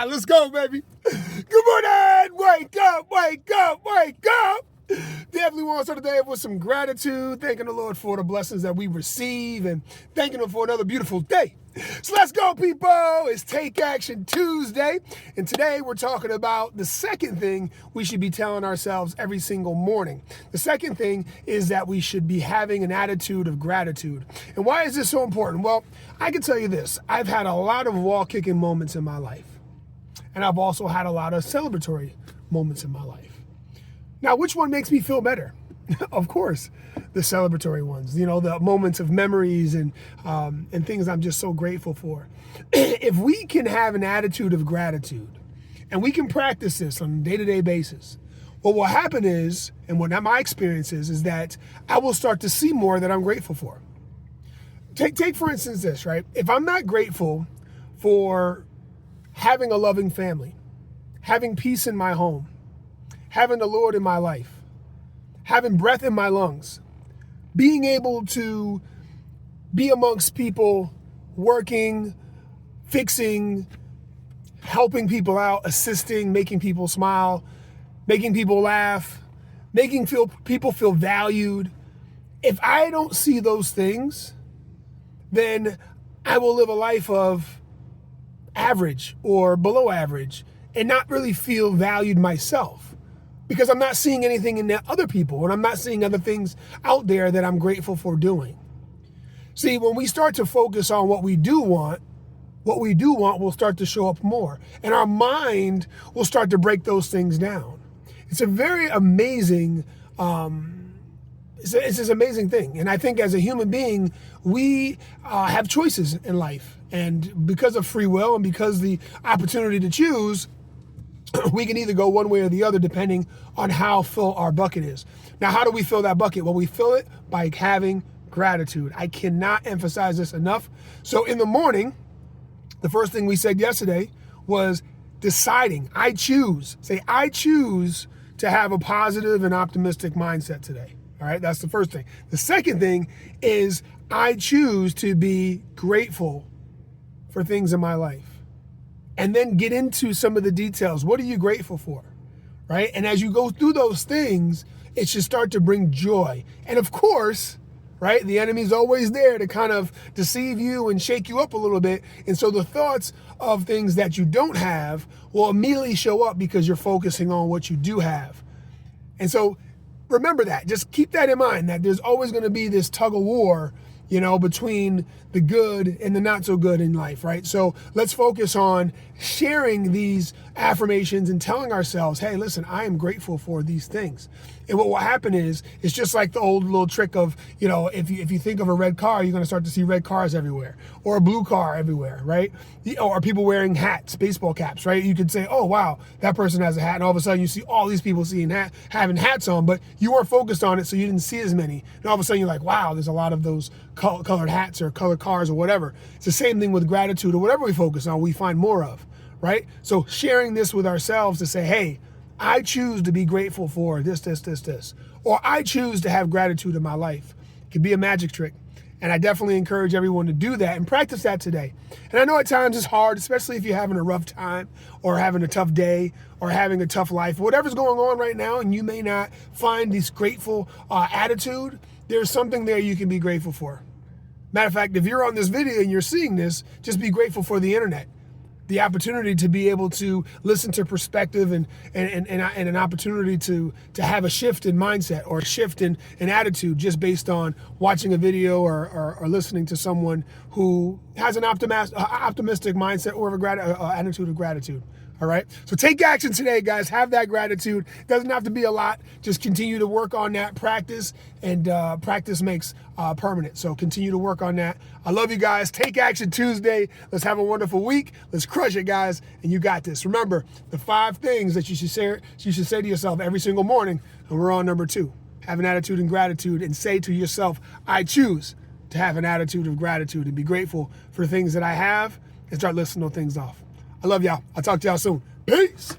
Let's go, baby. Good morning. Wake up, wake up, wake up. Definitely want to start the day with some gratitude, thanking the Lord for the blessings that we receive and thanking Him for another beautiful day. So let's go, people. It's Take Action Tuesday. And today we're talking about the second thing we should be telling ourselves every single morning. The second thing is that we should be having an attitude of gratitude. And why is this so important? Well, I can tell you this. I've had a lot of wall-kicking moments in my life. And I've also had a lot of celebratory moments in my life. Now, which one makes me feel better? Of course, the celebratory ones, you know, the moments of memories and things I'm just so grateful for. If we can have an attitude of gratitude and we can practice this on a day-to-day basis, what will happen is, and what my experience is that I will start to see more that I'm grateful for. Take for instance this, right? If I'm not grateful for having a loving family, having peace in my home, having the Lord in my life, having breath in my lungs, being able to be amongst people, working, fixing, helping people out, assisting, making people smile, making people laugh, making people feel valued. If I don't see those things, then I will live a life of average or below average and not really feel valued myself. Because I'm not seeing anything in other people and I'm not seeing other things out there that I'm grateful for doing. See, when we start to focus on what we do want will start to show up more. And our mind will start to break those things down. It's a very amazing, it's this amazing thing. And I think as a human being, we have choices in life. And because of free will and because the opportunity to choose, we can either go one way or the other depending on how full our bucket is. Now, how do we fill that bucket? Well, we fill it by having gratitude. I cannot emphasize this enough. So in the morning, the first thing we said yesterday was deciding. I choose. Say, I choose to have a positive and optimistic mindset today. All right, that's the first thing. The second thing is I choose to be grateful for things in my life. And then get into some of the details. What are you grateful for, right? And as you go through those things, it should start to bring joy. And of course, right, the enemy's always there to kind of deceive you and shake you up a little bit. And so the thoughts of things that you don't have will immediately show up because you're focusing on what you do have. And so remember that. Just keep that in mind, that there's always going to be this tug of war, you know, between the good and the not so good in life, right? So let's focus on sharing these affirmations and telling ourselves, hey, listen, I am grateful for these things. And what will happen is, it's just like the old little trick of, you know, if you think of a red car, you're going to start to see red cars everywhere, or a blue car everywhere, right? Or people wearing hats, baseball caps, right? You could say, oh, wow, that person has a hat. And all of a sudden you see all these people having hats on, but you weren't focused on it, so you didn't see as many. And all of a sudden you're like, wow, there's a lot of those colored hats or colored cars or whatever. It's the same thing with gratitude, or whatever we focus on, we find more of, right? So sharing this with ourselves to say, hey, I choose to be grateful for this. Or I choose to have gratitude in my life. It could be a magic trick. And I definitely encourage everyone to do that and practice that today. And I know at times it's hard, especially if you're having a rough time or having a tough day or having a tough life. Whatever's going on right now and you may not find this grateful attitude, there's something there you can be grateful for. Matter of fact, if you're on this video and you're seeing this, just be grateful for the internet. The opportunity to be able to listen to perspective and an opportunity to have a shift in mindset or a shift in attitude just based on watching a video or listening to someone who has an optimistic mindset or an attitude of gratitude. All right. So take action today, guys. Have that gratitude. It doesn't have to be a lot. Just continue to work on that practice, and practice makes permanent. So continue to work on that. I love you guys. Take Action Tuesday. Let's have a wonderful week. Let's crush it, guys. And you got this. Remember the 5 things that you should say to yourself every single morning. And we're on number 2. Have an attitude and gratitude, and say to yourself, I choose to have an attitude of gratitude and be grateful for things that I have, and start listing those things off. I love y'all. I'll talk to y'all soon. Peace.